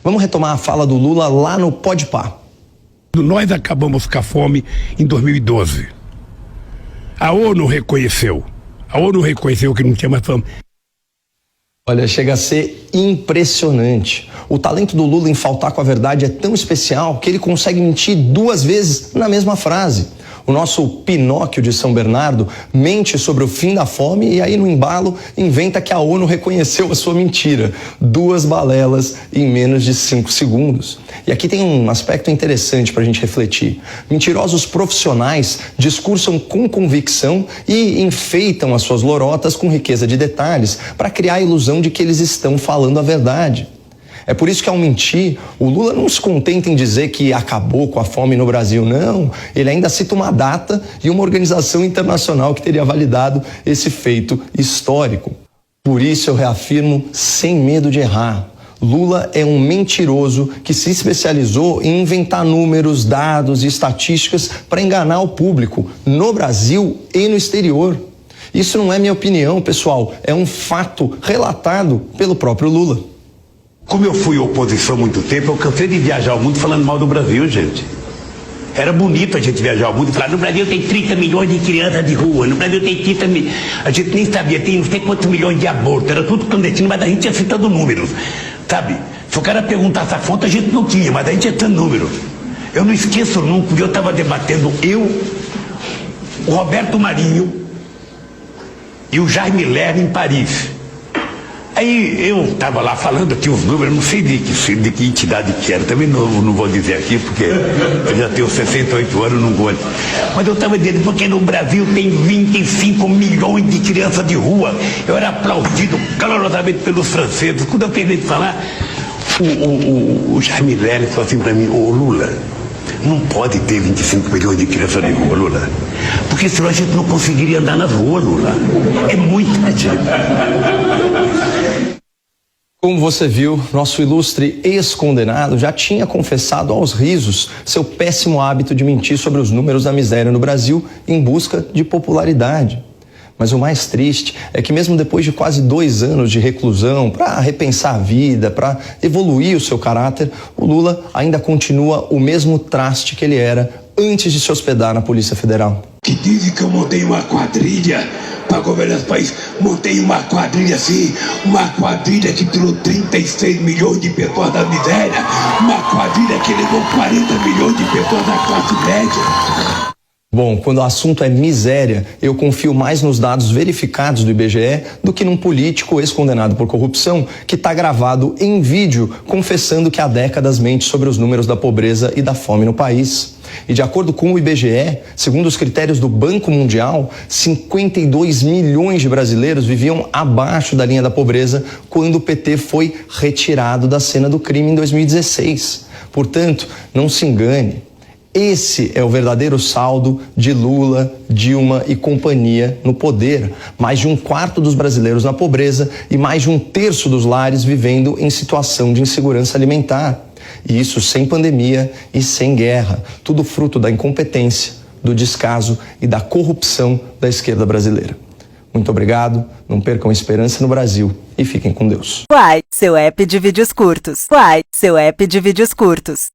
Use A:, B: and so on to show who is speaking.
A: Vamos retomar a fala do Lula lá no Podpah.
B: Nós acabamos com a fome em 2012. A ONU reconheceu que não tinha mais fome.
A: Olha, chega a ser impressionante. O talento do Lula em faltar com a verdade é tão especial que ele consegue mentir 2 vezes na mesma frase. O nosso Pinóquio de São Bernardo mente sobre o fim da fome e aí no embalo inventa que a ONU reconheceu a sua mentira. 2 balelas em menos de 5 segundos. E aqui tem um aspecto interessante para a gente refletir. Mentirosos profissionais discursam com convicção e enfeitam as suas lorotas com riqueza de detalhes para criar a ilusão de que eles estão falando a verdade. É por isso que, ao mentir, o Lula não se contenta em dizer que acabou com a fome no Brasil, não. Ele ainda cita uma data e uma organização internacional que teria validado esse feito histórico. Por isso eu reafirmo, sem medo de errar, Lula é um mentiroso que se especializou em inventar números, dados e estatísticas para enganar o público, no Brasil e no exterior. Isso não é minha opinião, pessoal, é um fato relatado pelo próprio Lula.
C: Como eu fui oposição há muito tempo, eu cansei de viajar ao mundo falando mal do Brasil, gente. Era bonito a gente viajar ao mundo e falar, no Brasil tem 30 milhões de crianças de rua, no Brasil tem 30 milhões, a gente nem sabia, tem não sei quantos milhões de abortos, era tudo clandestino, mas a gente ia citando números, sabe? Se o cara perguntasse a fonte, a gente não tinha, mas a gente ia citando números. Eu não esqueço nunca, eu estava debatendo, o Roberto Marinho e o Jaime Lerner em Paris. Aí eu estava lá falando aqui os números, não sei de que entidade que era, também não vou dizer aqui, porque eu já tenho 68 anos, não vou. Mas eu estava dizendo, porque no Brasil tem 25 milhões de crianças de rua. Eu era aplaudido calorosamente pelos franceses. Quando eu terminei de falar, o Jaime Lerner falou assim para mim, ô Lula, não pode ter 25 milhões de crianças de rua, Lula. Porque senão a gente não conseguiria andar nas ruas, Lula. É muita gente.
A: Como você viu, nosso ilustre ex-condenado já tinha confessado aos risos seu péssimo hábito de mentir sobre os números da miséria no Brasil em busca de popularidade. Mas o mais triste é que mesmo depois de quase 2 anos de reclusão, para repensar a vida, para evoluir o seu caráter, o Lula ainda continua o mesmo traste que ele era antes de se hospedar na Polícia Federal.
C: Que dizem que eu montei uma quadrilha para governar esse país. Montei uma quadrilha assim, uma quadrilha que tirou 36 milhões de pessoas da miséria, uma quadrilha que levou 40 milhões de pessoas da classe média.
A: Bom, quando o assunto é miséria, eu confio mais nos dados verificados do IBGE do que num político ex-condenado por corrupção que está gravado em vídeo confessando que há décadas mente sobre os números da pobreza e da fome no país. E de acordo com o IBGE, segundo os critérios do Banco Mundial, 52 milhões de brasileiros viviam abaixo da linha da pobreza quando o PT foi retirado da cena do crime em 2016. Portanto, não se engane. Esse é o verdadeiro saldo de Lula, Dilma e companhia no poder. Mais de 1/4 dos brasileiros na pobreza e mais de 1/3 dos lares vivendo em situação de insegurança alimentar. E isso sem pandemia e sem guerra. Tudo fruto da incompetência, do descaso e da corrupção da esquerda brasileira. Muito obrigado, não percam a esperança no Brasil e fiquem com Deus.
D: Uai, seu app de vídeos curtos. Uai, seu app de vídeos curtos.